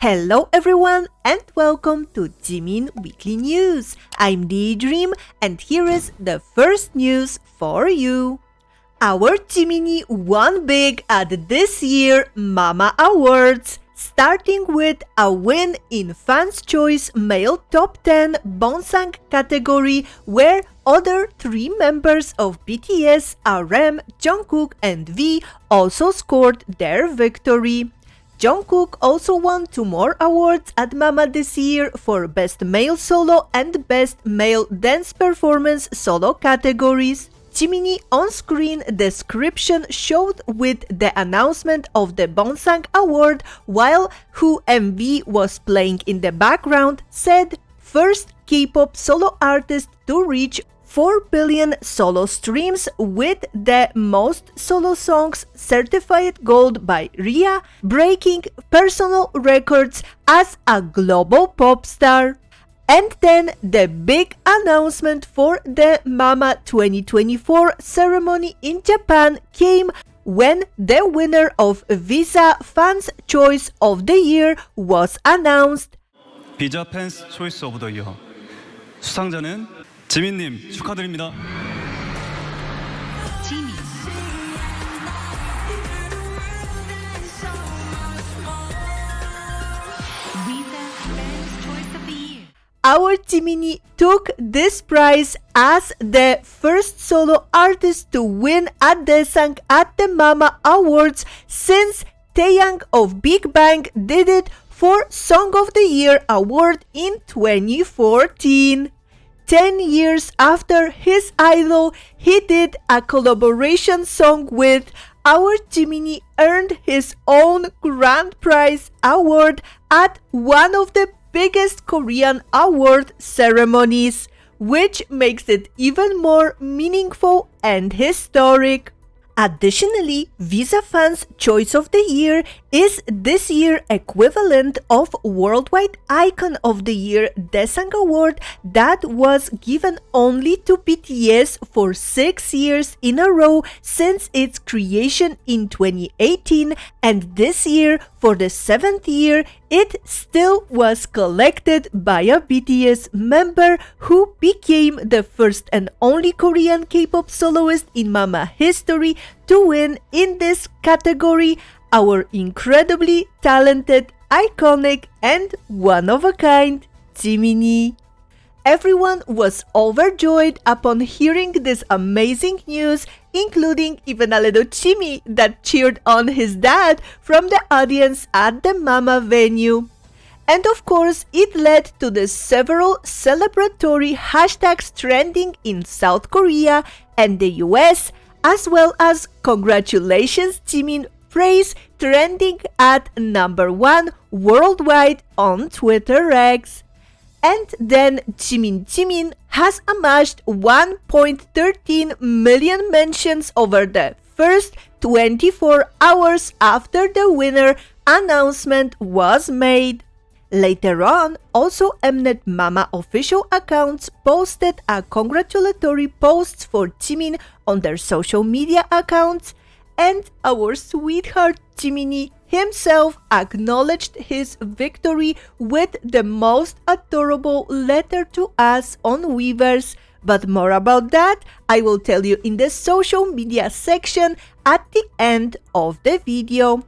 Hello everyone and welcome to Jimin Weekly News. I'm Daydream and here is the first news for you. Our Jiminie won big at this year's Mama Awards, starting with a win in Fans' Choice Male Top 10 Daesang category where other three members of BTS, A.R.M.Y, Jungkook and V also scored their victory. Jungkook also won 2 more awards at Mama this year for Best Male Solo and Best Male Dance Performance Solo categories. Jiminie on-screen description showed with the announcement of the Daesang Award while A.R.M.Y was playing in the background said, "First K-pop solo artist to reach 4 billion solo streams with the most solo songs certified gold by RIA, breaking personal records as a global pop star." And then the big announcement for the Mama 2024 ceremony in Japan came when the winner of Visa Fans Choice of the Year was announced. 비자 팬스 초이스 오브 더 이어 수상자는 지민님 축하드립니다. Our Jiminie took this prize as the first solo artist to win a Daesang at the Mama Awards since Taeyang of Big Bang did it for Song of the Year award in 2014. 10 years after his idol, he did a collaboration song with our Jiminie earned his own grand prize award at one of the biggest Korean award ceremonies, which makes it even more meaningful and historic. Additionally, Visa Fans' Choice of the Year is this year's equivalent of Worldwide Icon of the Year Daesang Award that was given only to BTS for 6 years in a row since its creation in 2018, and this year, for the 7th year, it still was collected by a BTS member who became the first and only Korean K-pop soloist in Mama history to win in this category, our incredibly talented, iconic, and one-of-a-kind Jiminie. Everyone was overjoyed upon hearing this amazing news, including even a little Jimmy that cheered on his dad from the audience at the Mama venue. And of course, it led to the several celebratory hashtags trending in South Korea and the US, as well as "Congratulations Jimin" praise trending at #1 worldwide on Twitter X. And then Jimin has amassed 1.13 million mentions over the first 24 hours after the winner announcement was made. Later on, also Mnet Mama official accounts posted a congratulatory posts for Jimin on their social media accounts, and our sweetheart Jiminie himself acknowledged his victory with the most adorable letter to us on Weverse. But more about that I will tell you in the social media section at the end of the video.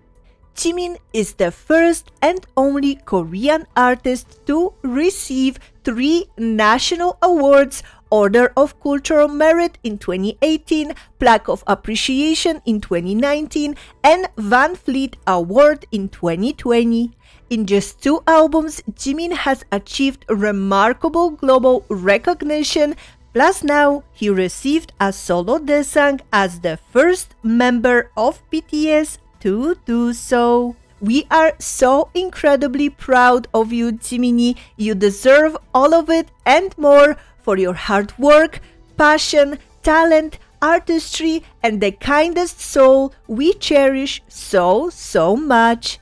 Jimin is the first and only Korean artist to receive 3 national awards: Order of Cultural Merit in 2018, Plaque of Appreciation in 2019, and Van Fleet Award in 2020. In just 2 albums, Jimin has achieved remarkable global recognition, plus now he received a solo Daesang as the first member of BTS to do so. We are so incredibly proud of you, Jiminie. You deserve all of it and more for your hard work, passion, talent, artistry, and the kindest soul we cherish so much.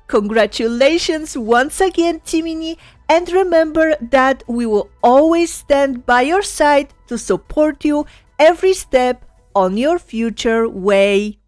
Congratulations once again, Jiminie, and remember that we will always stand by your side to support you every step on your future way.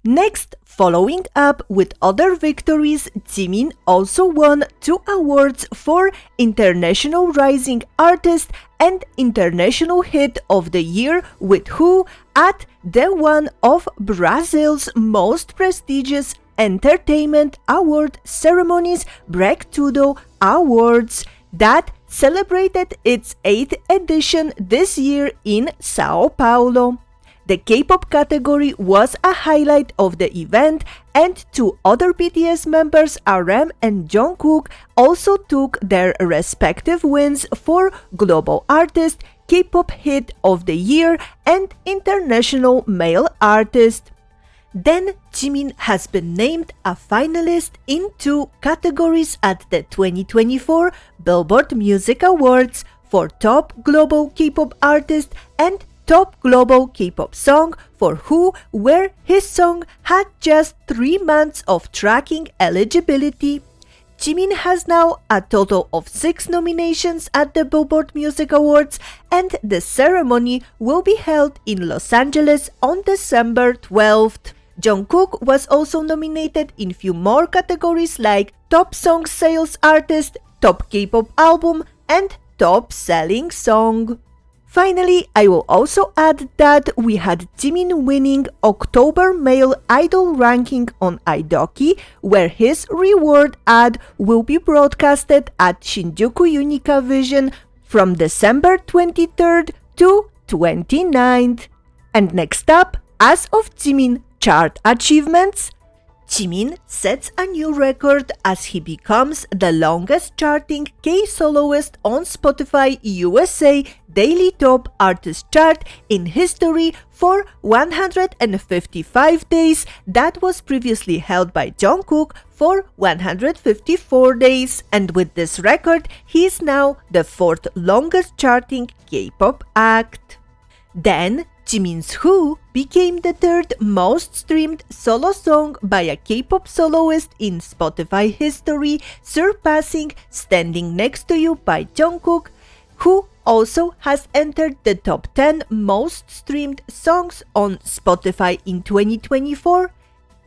Next, following up with other victories, Jimin also won 2 awards for International Rising Artist and International Hit of the Year with Who at the one of Brazil's most prestigious entertainment award ceremonies, Breakthrough Awards, that celebrated its 8th edition this year in Sao Paulo. The K-pop category was a highlight of the event, and 2 other BTS members, A.R.M.Y and Jungkook, also took their respective wins for Global Artist, K-pop Hit of the Year, and International Male Artist. Then Jimin has been named a finalist in 2 categories at the 2024 Billboard Music Awards for Top Global K-pop Artist and Top Global K-pop Song for Who, where his song had just 3 months of tracking eligibility. Jimin has now a total of 6 nominations at the Billboard Music Awards, and the ceremony will be held in Los Angeles on December 12th. Jungkook was also nominated in few more categories like Top Song Sales Artist, Top K-pop Album, and Top Selling Song. Finally, I will also add that we had Jimin winning October Male Idol ranking on Idoki, where his reward ad will be broadcasted at Shinjuku Unicavision from December 23rd to 29th. And next up, as of Jimin chart achievements, Jimin sets a new record as he becomes the longest charting K-soloist on Spotify USA Daily Top Artist chart in history for 155 days. That was previously held by Jungkook for 154 days, and with this record, he is now the 4th longest charting K-pop act. Then, Jimin's Who became the 3rd most streamed solo song by a K-pop soloist in Spotify history, surpassing Standing Next to You by Jungkook, who also has entered the top 10 most streamed songs on Spotify in 2024,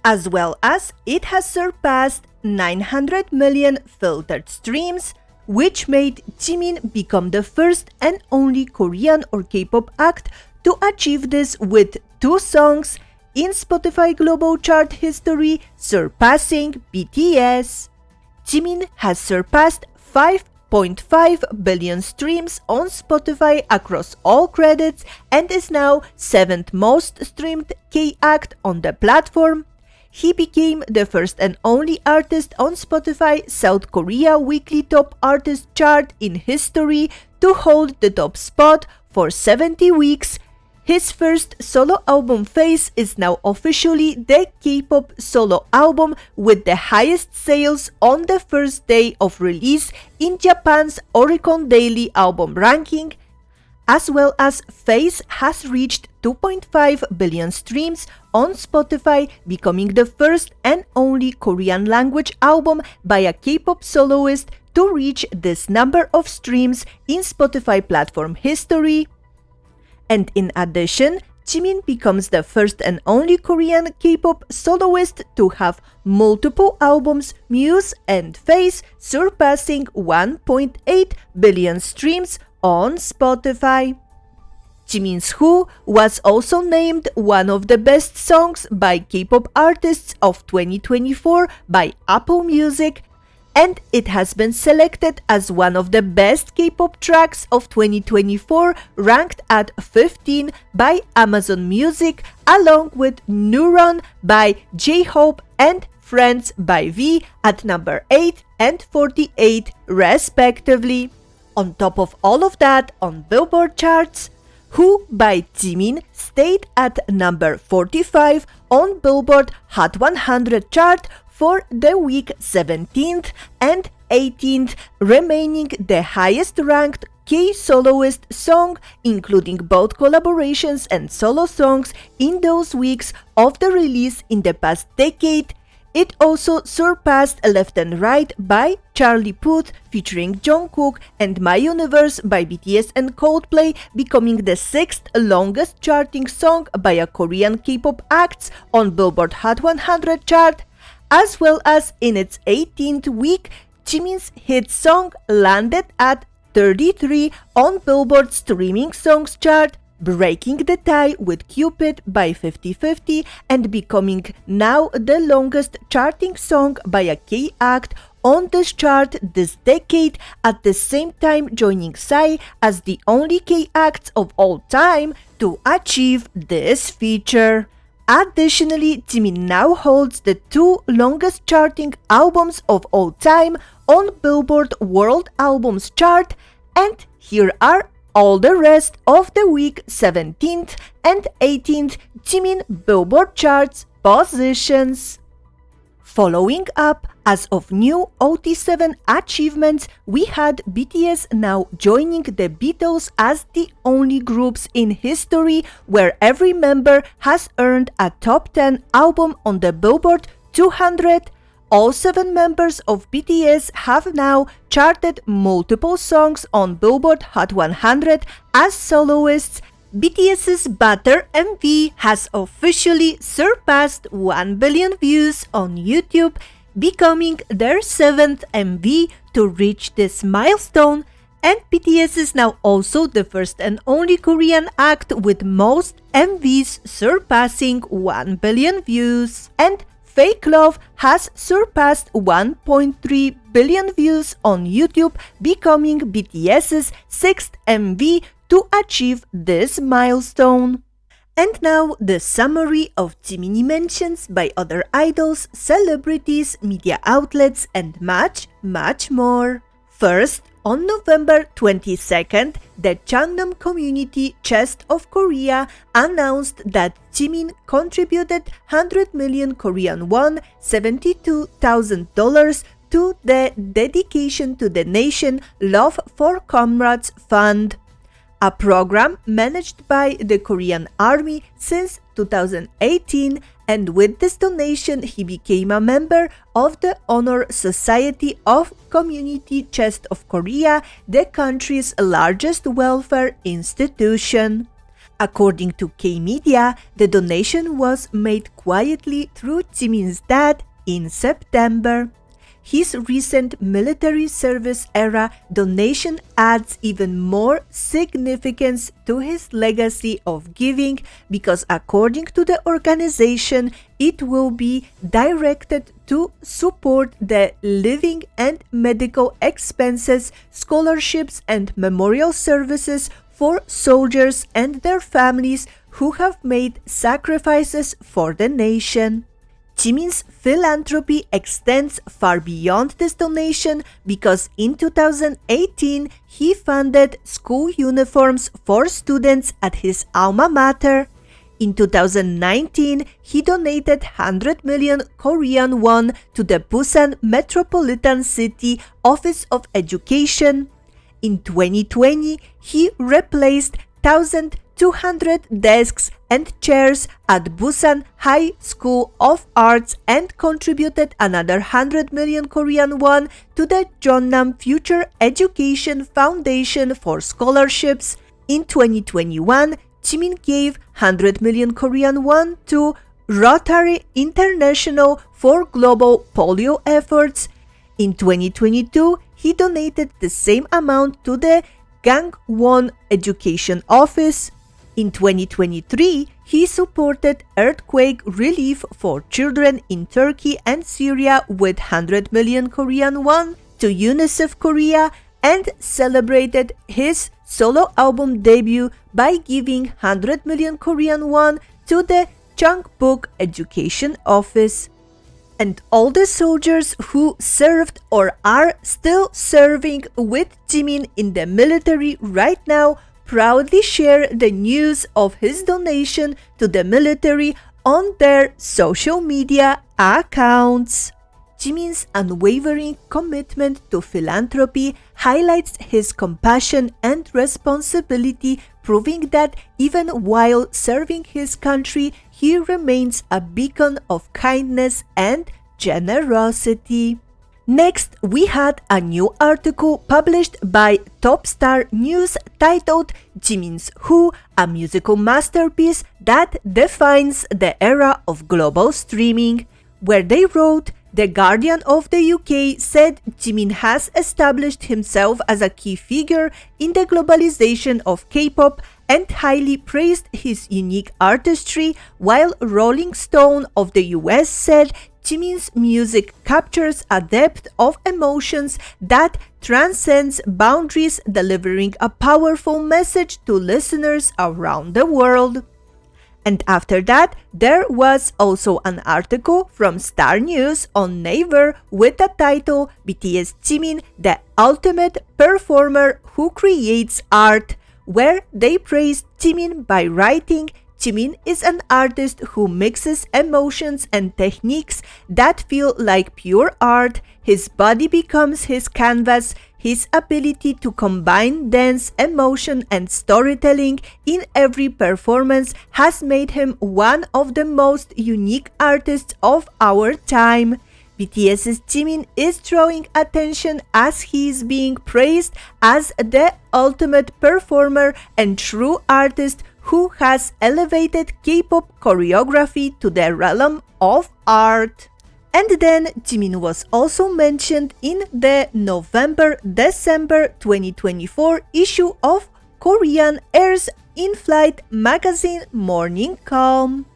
as well as it has surpassed 900 million filtered streams, which made Jimin become the first and only Korean or K-pop act to achieve this with 2 songs in Spotify Global Chart history, surpassing BTS. Jimin has surpassed 5.5 billion streams on Spotify across all credits and is now 7th most streamed K-act on the platform. He became the first and only artist on Spotify South Korea Weekly Top Artist chart in history to hold the top spot for 70 weeks. His first solo album Face is now officially the K-pop solo album with the highest sales on the first day of release in Japan's Oricon Daily Album Ranking, as well as Face has reached 2.5 billion streams on Spotify, becoming the first and only Korean language album by a K-pop soloist to reach this number of streams in Spotify platform history. And in addition, Jimin becomes the first and only Korean K-pop soloist to have multiple albums, Muse and Face, surpassing 1.8 billion streams on Spotify. Jimin's Who was also named one of the best songs by K-pop artists of 2024 by Apple Music, and it has been selected as one of the best K-pop tracks of 2024, ranked at 15 by Amazon Music, along with Neuron by J-Hope and Friends by V at number 8 and 48 respectively. On top of all of that, on Billboard charts, Who by Jimin stayed at number 45 on Billboard Hot 100 chart for the week 17th and 18th, remaining the highest ranked K-soloist song, including both collaborations and solo songs in those weeks of the release in the past decade. It also surpassed Left and Right by Charlie Puth featuring Jungkook and My Universe by BTS and Coldplay, becoming the 6th longest charting song by a Korean K-pop act on Billboard Hot 100 chart, as well as in its 18th week, Jimin's hit song landed at 33 on Billboard Streaming Songs chart, breaking the tie with Cupid by 50/50 and becoming now the longest charting song by a K-act on this chart this decade, at the same time joining Psy as the only K-act of all time to achieve this feature. Additionally, Jimin now holds the 2 longest charting albums of all time on Billboard World Albums chart, and here are all the rest of the week 17th and 18th Jimin Billboard charts positions. Following up, as of new OT7 achievements, we had BTS now joining the Beatles as the only groups in history where every member has earned a top 10 album on the Billboard 200. All 7 members of BTS have now charted multiple songs on Billboard Hot 100 as soloists. BTS's Butter MV has officially surpassed 1 billion views on YouTube, becoming their 7th MV to reach this milestone, and BTS is now also the first and only Korean act with most MVs surpassing 1 billion views. And Fake Love has surpassed 1.3 billion views on YouTube, becoming BTS's 6th MV to achieve this milestone. And now the summary of Jiminie mentions by other idols, celebrities, media outlets, and much more. First, on November 22nd, the Changnam Community Chest of Korea announced that Jimin contributed 100 million Korean won, $72,000 to the Dedication to the Nation Love for Comrades Fund, a program managed by the Korean A.R.M.Y since 2018, and with this donation he became a member of the Honor Society of Community Chest of Korea, the country's largest welfare institution. According to K-Media, the donation was made quietly through Jimin's dad in September. His recent military service era donation adds even more significance to his legacy of giving because, according to the organization, it will be directed to support the living and medical expenses, scholarships, and memorial services for soldiers and their families who have made sacrifices for the nation. Jimin's philanthropy extends far beyond this donation because in 2018 he funded school uniforms for students at his alma mater. In 2019, he donated 100 million Korean won to the Busan Metropolitan City Office of Education. In 2020, he replaced 1,200 desks and chairs at Busan High School of Arts and contributed another 100 million Korean won to the Jeonnam Future Education Foundation for scholarships. In 2021, Jimin gave 100 million Korean won to Rotary International for global polio efforts. In 2022, he donated the same amount to the Gangwon Education Office. In 2023, he supported earthquake relief for children in Turkey and Syria with 100 million Korean won to UNICEF Korea and celebrated his solo album debut by giving 100 million Korean won to the Changbuk Education Office. And all the soldiers who served or are still serving with Jimin in the military right now proudly share the news of his donation to the military on their social media accounts. Jimin's unwavering commitment to philanthropy highlights his compassion and responsibility, proving that even while serving his country, he remains a beacon of kindness and generosity. Next, we had a new article published by Top Star News titled Jimin's Who, a musical masterpiece that defines the era of global streaming, where they wrote, "The Guardian of the UK said Jimin has established himself as a key figure in the globalization of K-pop and highly praised his unique artistry, while Rolling Stone of the US said Jimin's music captures a depth of emotions that transcends boundaries, delivering a powerful message to listeners around the world." And after that, there was also an article from Star News on Naver with the title BTS Jimin, the ultimate performer who creates art, where they praised Jimin by writing, "Jimin is an artist who mixes emotions and techniques that feel like pure art. His body becomes his canvas. His ability to combine dance, emotion, and storytelling in every performance has made him one of the most unique artists of our time." BTS's Jimin is drawing attention as he is being praised as the ultimate performer and true artist who has elevated K-pop choreography to the realm of art. And then Jimin was also mentioned in the November-December 2024 issue of Korean Air's in-flight magazine Morning Calm.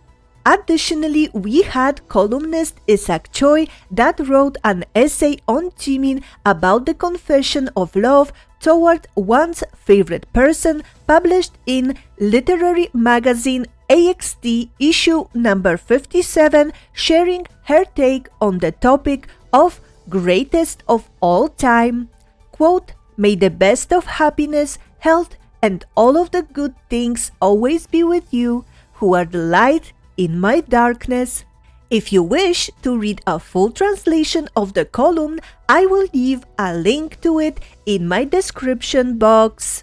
Additionally, we had columnist Isak Choi that wrote an essay on Jimin about the confession of love toward one's favorite person, published in literary magazine AXT issue number 57, sharing her take on the topic of greatest of all time. Quote, "May the best of happiness, health, and all of the good things always be with you, who are the light in my darkness." If you wish to read a full translation of the column, I will leave a link to it in my description box.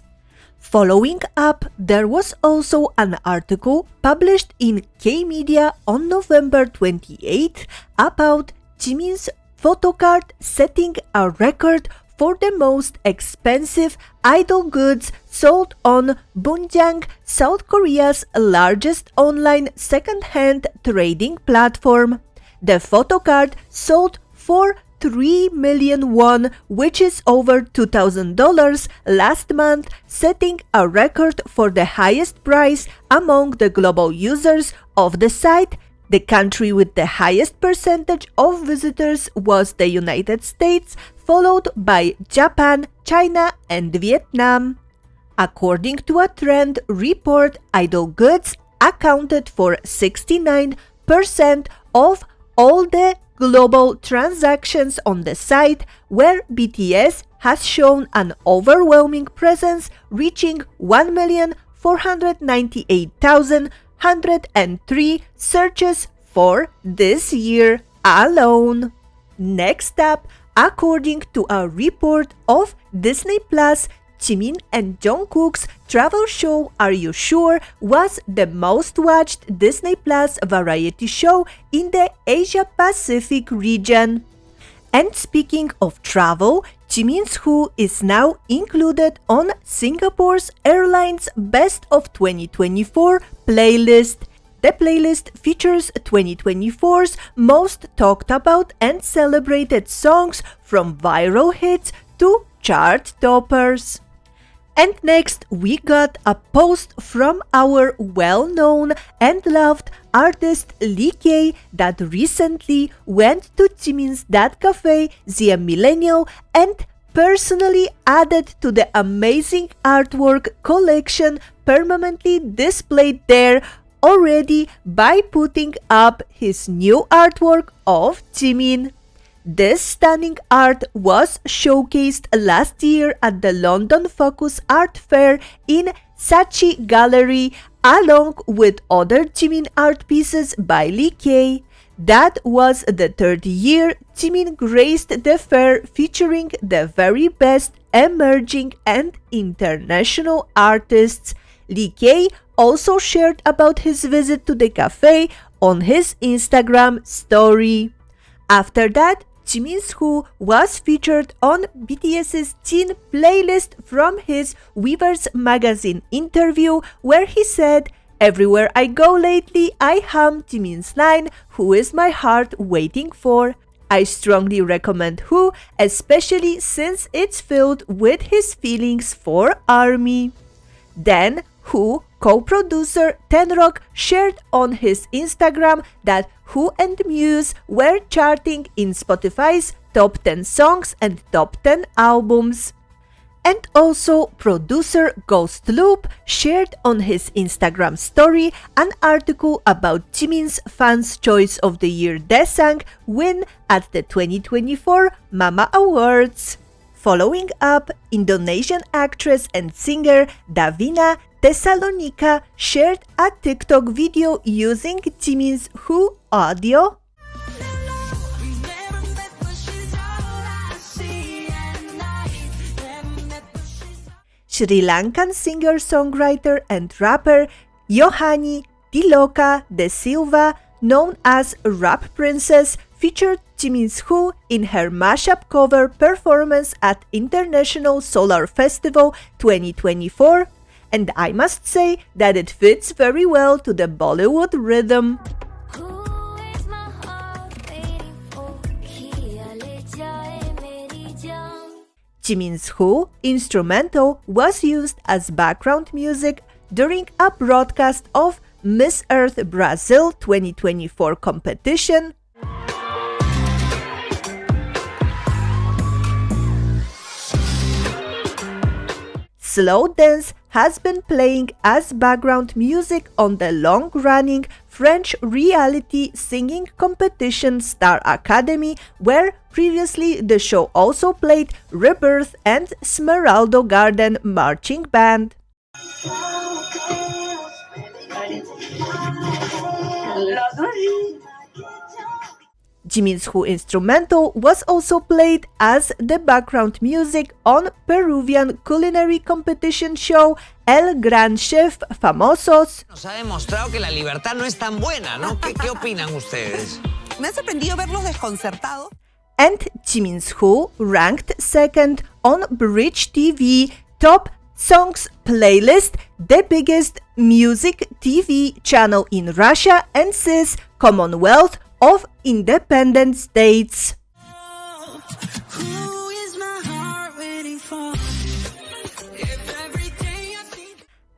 Following up, there was also an article published in K-Media on November 28 about Jimin's photocard setting a record for the most expensive idol goods sold on Bunjang, South Korea's largest online second-hand trading platform. The photocard sold for 3 million won, which is over $2,000 last month, setting a record for the highest price among the global users of the site. The country with the highest percentage of visitors was the United States, followed by Japan, China, and Vietnam. According to a trend report, idol goods accounted for 69% of all the global transactions on the site, where BTS has shown an overwhelming presence, reaching 1,498,103 searches for this year alone. Next up, according to a report of Disney Plus, Jimin and Jungkook's travel show Are You Sure was the most watched Disney Plus variety show in the Asia-Pacific region. And speaking of travel, Jimin's Who is now included on Singapore's Airlines Best of 2024 playlist. The playlist features 2024's most talked about and celebrated songs, from viral hits to chart toppers. And next, we got a post from our well-known and loved artist Lee K that recently went to Jimin's That Cafe, the Millennial, and personally added to the amazing artwork collection permanently displayed there already by putting up his new artwork of Jimin. This stunning art was showcased last year at the London Focus Art Fair in Saatchi Gallery, along with other Jimin art pieces by Lee K. That was the third year Jimin graced the fair, featuring the very best emerging and international artists. Lee K also shared about his visit to the cafe on his Instagram story. After that, Jimin's Who was featured on BTS's Teen playlist from his Weavers magazine interview, where he said, "Everywhere I go lately, I hum Jimin's line, 'Who is my heart waiting for?' I strongly recommend Who, especially since it's filled with his feelings for A.R.M.Y. Then, Who co-producer Tenrock shared on his Instagram that Who and Muse were charting in Spotify's top 10 songs and top 10 albums. And also, producer Ghost Loop shared on his Instagram story an article about Jimin's Fans' Choice of the Year Daesang win at the 2024 Mama Awards. Following up, Indonesian actress and singer Davina Thessalonica shared a TikTok video using Jimin's Who audio. Sri Lankan singer-songwriter and rapper Yohani Tiloka de Silva, known as Rap Princess, featured Jimin's Who in her mashup cover performance at International Solar Festival 2024, and I must say that it fits very well to the Bollywood rhythm. Jimin's Who instrumental was used as background music during a broadcast of Miss Earth Brazil 2024 competition. Slow dance has been playing as background music on the long-running French reality singing competition Star Academy, where previously the show also played Rebirth and Smeraldo Garden Marching Band. Jimin's Who instrumental was also played as the background music on Peruvian culinary competition show El Gran Chef Famosos. Nos ha demostrado que la libertad no es tan buena, ¿no? ¿Qué opinan ustedes? Me ha sorprendido verlos desconcertados. And Jimin's Who ranked second on Bridge TV Top Songs playlist, the biggest music TV channel in Russia and CIS Commonwealth of Independent States.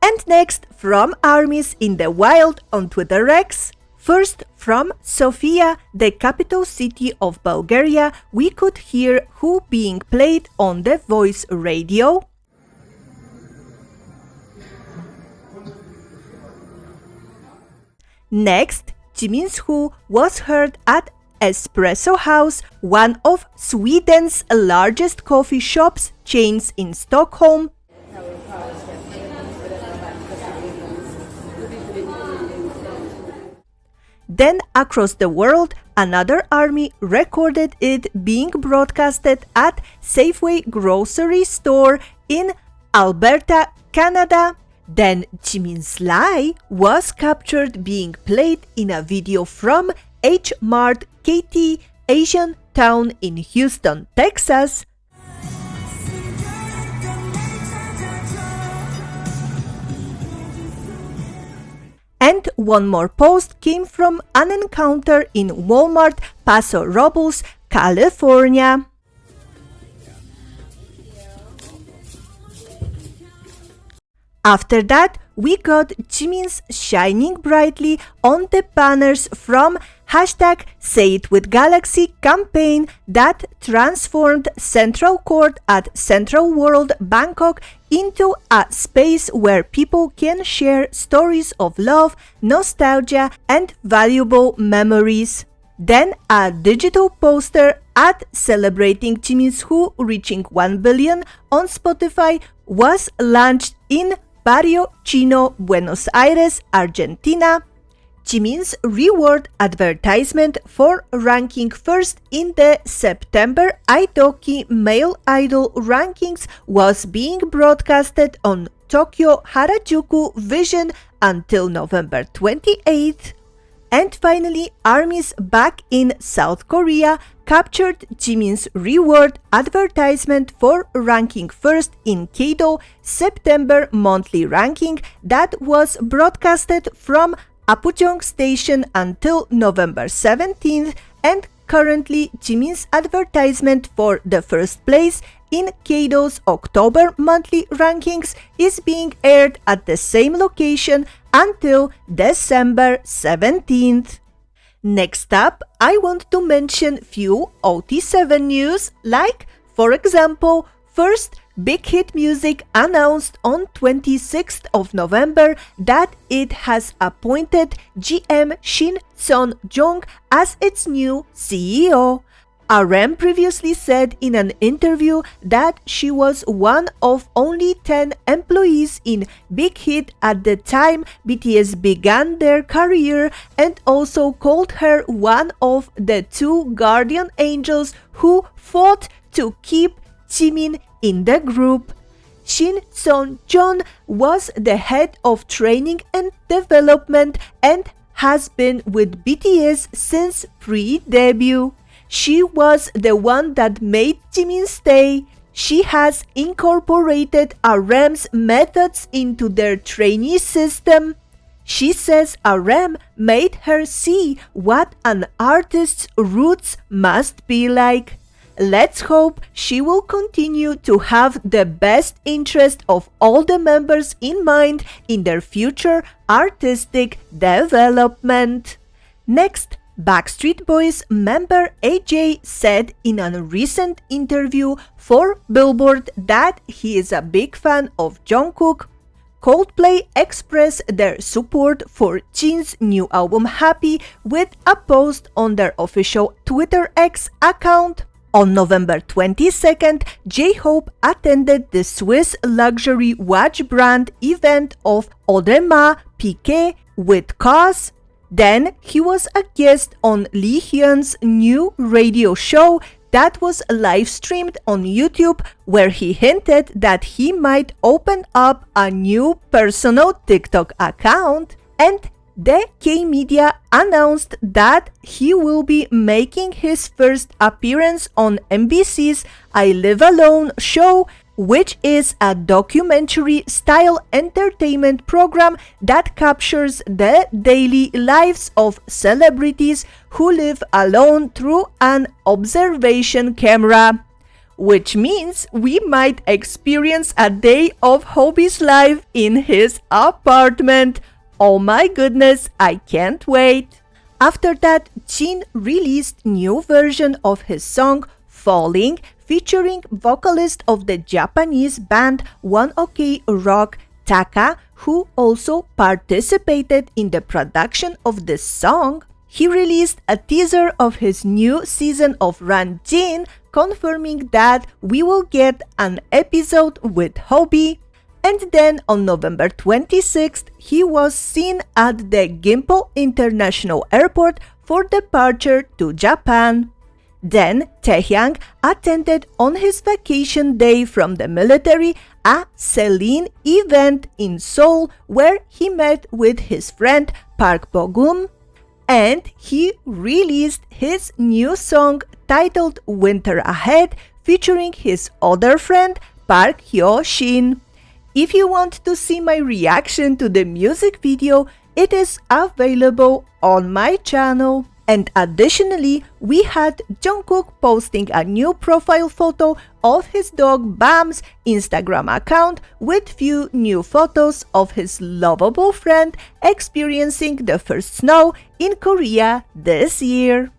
And next, from armies in the wild on Twitter X. First, from Sofia, the capital city of Bulgaria, we could hear Who being played on the Voice radio. Next, Jimin's Who was heard at Espresso House, one of Sweden's largest coffee shops chains in Stockholm. Then, across the world, another A.R.M.Y recorded it being broadcasted at Safeway grocery store in Alberta, Canada. Then Jimin's Lie was captured being played in a video from H-Mart KT Asian Town in Houston, Texas. And one more post came from an encounter in Walmart, Paso Robles, California. After that, we got Jimin's shining brightly on the banners from #SayItWithGalaxy campaign that transformed Central Court at Central World Bangkok into a space where people can share stories of love, nostalgia, and valuable memories. Then a digital poster ad celebrating Jimin's Who reaching 1 billion on Spotify was launched in Barrio Chino, Buenos Aires, Argentina. Jimin's reward advertisement for ranking first in the September Idoki Male Idol rankings was being broadcasted on Tokyo Harajuku Vision until November 28th. And finally, A.R.M.Y's back in South Korea captured Jimin's reward advertisement for ranking first in Kdo September monthly ranking that was broadcasted from Apgujeong Station until November 17th, and currently Jimin's advertisement for the first place in Kdo's October monthly rankings is being aired at the same location until December 17th. Next up, I want to mention few OT7 news, like, for example, first, Big Hit Music announced on 26th of November that it has appointed GM Shin Seon-jong as its new CEO. A.R.M.Y previously said in an interview that she was one of only 10 employees in Big Hit at the time BTS began their career, and also called her one of the two guardian angels who fought to keep Jimin in the group. Shin Seon-jong was the head of training and development and has been with BTS since pre-debut. She was the one that made Jimin stay. She has incorporated A.R.M.'s methods into their trainee system. She says A.R.M. made her see what an artist's roots must be like. Let's hope she will continue to have the best interest of all the members in mind in their future artistic development. Next, Backstreet Boys member AJ said in a recent interview for Billboard that he is a big fan of Jungkook. Coldplay expressed their support for Jin's new album Happy with a post on their official Twitter X account. On November 22nd, J-Hope attended the Swiss luxury watch brand event of A.R.M.Y Piqué with Cause. Then he was a guest on Lee Hyun's new radio show that was live streamed on YouTube, where he hinted that he might open up a new personal TikTok account. And the K-Media announced that he will be making his first appearance on MBC's I Live Alone show, which is a documentary-style entertainment program that captures the daily lives of celebrities who live alone through an observation camera. Which means we might experience a day of Hobie's life in his apartment. Oh my goodness, I can't wait. After that, Jin released new version of his song Falling, featuring vocalist of the Japanese band One OK Rock, Taka, who also participated in the production of this song. He released a teaser of his new season of Run Jin, confirming that we will get an episode with Hobie. And then on November 26th, he was seen at the Gimpo International Airport for departure to Japan. Then Taehyung attended on his vacation day from the military a Celine event in Seoul, where he met with his friend Park Bo-gum, and he released his new song titled Winter Ahead, featuring his other friend Park Hyo-shin. If you want to see my reaction to the music video, it is available on my channel. And additionally, we had Jungkook posting a new profile photo of his dog Bam's Instagram account with few new photos of his lovable friend experiencing the first snow in Korea this year.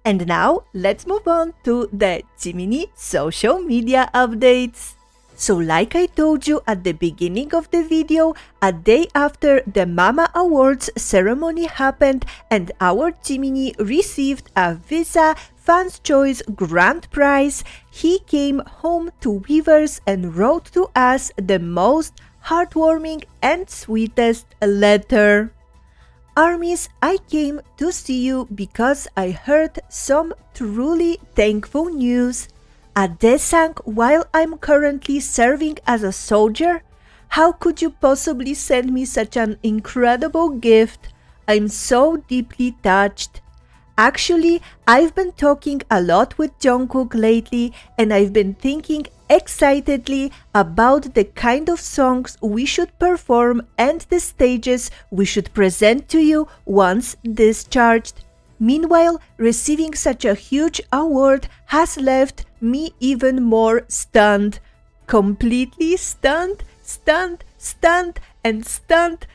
And now, let's move on to the Jiminie social media updates. So like I told you at the beginning of the video, a day after the Mama Awards ceremony happened and our Jiminie received a Visa Fans Choice Grand Prize, he came home to Weavers and wrote to us the most heartwarming and sweetest letter. ARMYs, I came to see you because I heard some truly thankful news. At Daesang, while I'm currently serving as a soldier, how could you possibly send me such an incredible gift? I'm so deeply touched. Actually, I've been talking a lot with Jungkook lately, and I've been thinking excitedly about the kind of songs we should perform and the stages we should present to you once discharged. Meanwhile, receiving such a huge award has left me even more stunned. Completely stunned, stunned, and stunned.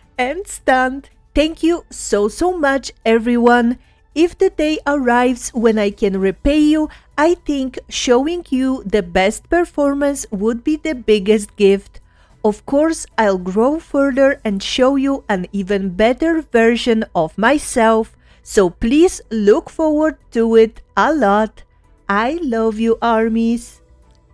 Thank you so much, everyone. If the day arrives when I can repay you, I think showing you the best performance would be the biggest gift. Of course, I'll grow further and show you an even better version of myself, so please look forward to it a lot. I love you, ARMYs.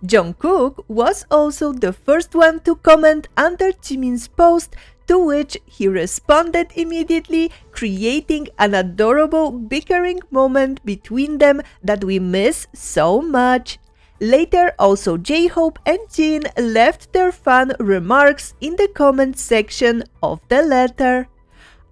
Jungkook was also the first one to comment under Jimin's post, to which he responded immediately, creating an adorable bickering moment between them that we miss so much. Later, also J-Hope and Jin left their fun remarks in the comment section of the letter.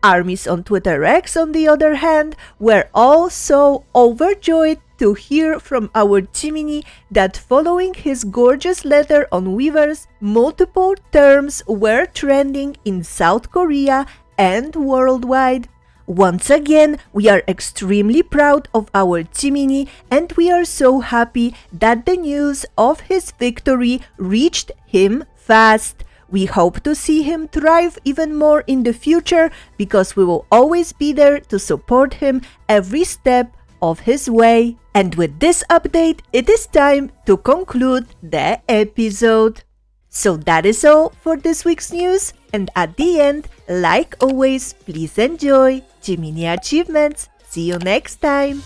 ARMYs on Twitter X, on the other hand, were all so overjoyed to hear from our Jiminie that following his gorgeous letter on Weverse, multiple terms were trending in South Korea and worldwide. Once again, we are extremely proud of our Jiminie, and we are so happy that the news of his victory reached him fast. We hope to see him thrive even more in the future because we will always be there to support him every step of his way. And with this update, it is time to conclude the episode. So that is all for this week's news, and at the end, like always, please enjoy Jiminie achievements. See you next time!